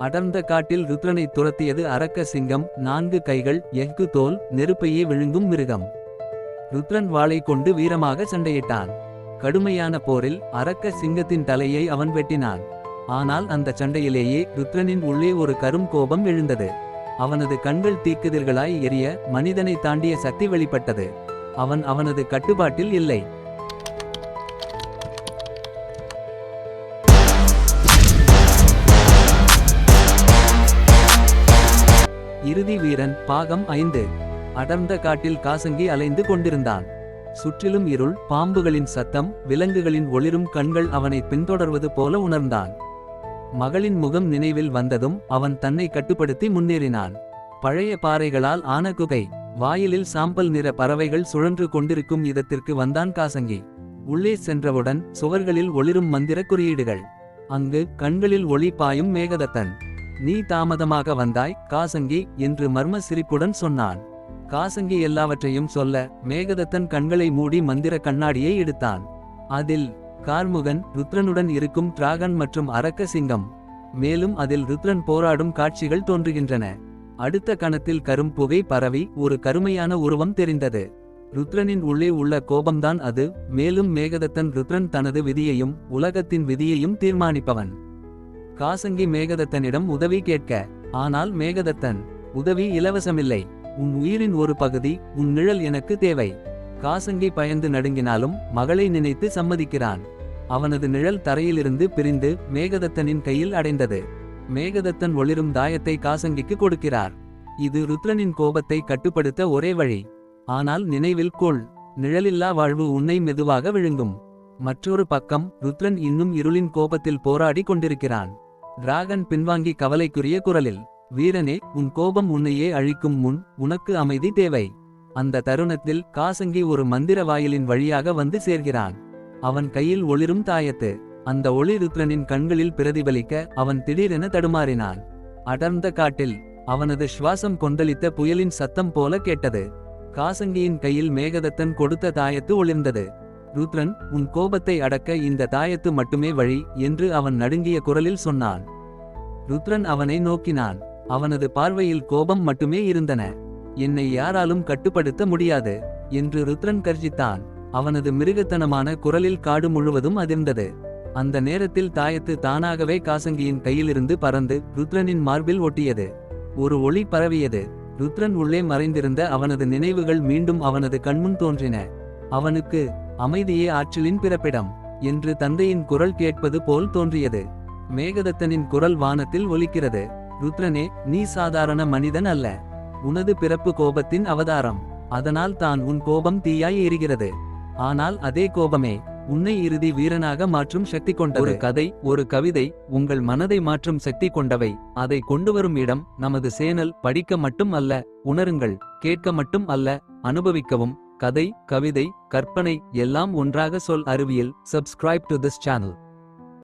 அடர்ந்த காட்டில் ருத்ரனை துரத்தியது அரக்க சிங்கம். 4 கைகள், எஃகு தோல், நெருப்பையே விழுங்கும் மிருகம். ருத்ரன் வாளை கொண்டு வீரமாக சண்டையிட்டான். கடுமையான போரில் அரக்க சிங்கத்தின் தலையை அவன் வெட்டினான். ஆனால் அந்த சண்டையிலேயே ருத்ரனின் உள்ளே ஒரு கரும் கோபம் எழுந்தது. அவனது கண்கள் தீக்குதிர்களாய் எரிய மனிதனை தாண்டிய சக்தி வெளிப்பட்டது. அவன் அவனது கட்டுப்பாட்டில் இல்லை. இறுதி வீரன் பாகம் 5. அடர்ந்த காட்டில் காசங்கி அலைந்து கொண்டிருந்தான். சுற்றிலும் இருள், பாம்புகளின் சத்தம், விலங்குகளின் ஒளிரும் கண்கள் அவனை பின்தொடர்வது போல உணர்ந்தான். மகளின் முகம் நினைவில் வந்ததும் அவன் தன்னை கட்டுப்படுத்தி முன்னேறினான். பழைய பாறைகளால் ஆன குகை, வாயிலில் சாம்பல் நிற பறவைகள் சுழன்று கொண்டிருக்கும் இடத்திற்கு வந்தான் காசங்கி. உள்ளே சென்றவுடன் சுவர்களில் ஒளிரும் மந்திர குறியீடுகள். அங்கு கண்களில் ஒளி பாயும் மேகதத்தன். நீ தாமதமாக வந்தாய் காசங்கி என்று மர்ம சிரிப்புடன் சொன்னான். காசங்கி எல்லாவற்றையும் சொல்ல மேகதத்தன் கண்களை மூடி மந்திர கண்ணாடியை எடுத்தான். அதில் கார்முகன், ருத்ரனுடன் இருக்கும் டிராகன் மற்றும் அரக்க சிங்கம். மேலும் அதில் ருத்ரன் போராடும் காட்சிகள் தோன்றுகின்றன. அடுத்த கணத்தில் கரும் புகை பரவி ஒரு கருமையான உருவம் தெரிந்தது. ருத்ரனின் உள்ளே உள்ள கோபம்தான் அது. மேலும் மேகதத்தன் ருத்ரன் தனது விதியையும் உலகத்தின் விதியையும் தீர்மானிப்பவன். காசங்கி மேகதத்தனிடம் உதவி கேட்க. ஆனால் மேகதத்தன், உதவி இலவசமில்லை. உன் உயிரின் ஒரு பகுதி, உன் நிழல் எனக்கு தேவை. காசங்கி பயந்து நடுங்கினாலும் மகளை நினைத்து சம்மதிக்கிறான். அவனது நிழல் தரையிலிருந்து பிரிந்து மேகதத்தனின் கையில் அடைந்தது. மேகதத்தன் ஒளிரும் தாயத்தை காசங்கிக்கு கொடுக்கிறார். இது ருத்ரனின் கோபத்தை கட்டுப்படுத்த ஒரே வழி. ஆனால் நினைவில் கொள், நிழலில்லா வாழ்வு உன்னை மெதுவாக விழுங்கும். மற்றொரு பக்கம் ருத்ரன் இன்னும் இருளின் கோபத்தில் போராடி கொண்டிருக்கிறான். டிராகன் பின்வாங்கி கவலைக்குரிய குரலில், வீரனே, உன் கோபம் உன்னையே அழிக்கும் முன் உனக்கு அமைதி தேவை. அந்த தருணத்தில் காசங்கி ஒரு மந்திர வாயிலின் வழியாக வந்து சேர்கிறான். அவன் கையில் ஒளிரும் தாயத்து. அந்த ஒளி ருத்ரனின் கண்களில் பிரதிபலிக்க அவன் திடீரென தடுமாறினான். அடர்ந்த காட்டில் அவனது சுவாசம் கொந்தளித்த புயலின் சத்தம் போல கேட்டது. காசங்கியின் கையில் மேகதத்தன் கொடுத்த தாயத்து ஒளிர்ந்தது. ருத்ரன், உன் கோபத்தை அடக்க இந்த தாயத்து மட்டுமே வழி என்று அவன் நடுங்கிய குரலில் சொன்னான். ருத்ரன் அவனை நோக்கினான். அவனது பார்வையில் கோபம் மட்டுமே இருந்தன. என்னை யாராலும் கட்டுப்படுத்த முடியாது என்று ருத்ரன் கர்ஜித்தான். அவனது மிருகத்தனமான குரலில் காடு முழுவதும் அதிர்ந்தது. அந்த நேரத்தில் தாயத்து தானாகவே காசங்கியின் கையிலிருந்து பறந்து ருத்ரனின் மார்பில் ஒட்டியது. ஒரு ஒளி பரவியது. ருத்ரன் உள்ளே மறைந்திருந்த அவனது நினைவுகள் மீண்டும் அவனது கண்முன் தோன்றின. அவனுக்கு அமைதியே ஆற்றலின் பிறப்பிடம் என்று தந்தையின் குரல் கேட்பது போல் தோன்றியது. மேகதத்தனின் குரல் வானத்தில் ஒலிக்கிறது. ருத்ரனே, நீ சாதாரண மனிதன் அல்ல. உனது பிறப்பு கோபத்தின் அவதாரம். அதனால் தான் உன் கோபம் தீயாய் எரிகிறது. ஆனால் அதே கோபமே உன்னை இறுதி வீரனாக மாற்றும் சக்தி கொண்டது. ஒரு கதை, ஒரு கவிதை உங்கள் மனதை மாற்றும் சக்தி கொண்டவை. அதை கொண்டுவரும் இடம் நமது சேனல். படிக்க மட்டும் அல்ல, உணருங்கள். கேட்க மட்டும் அல்ல, அனுபவிக்கவும். கதை, கவிதை, கற்பனை எல்லாம் ஒன்றாக சொல் அறிவியல். Subscribe to this channel.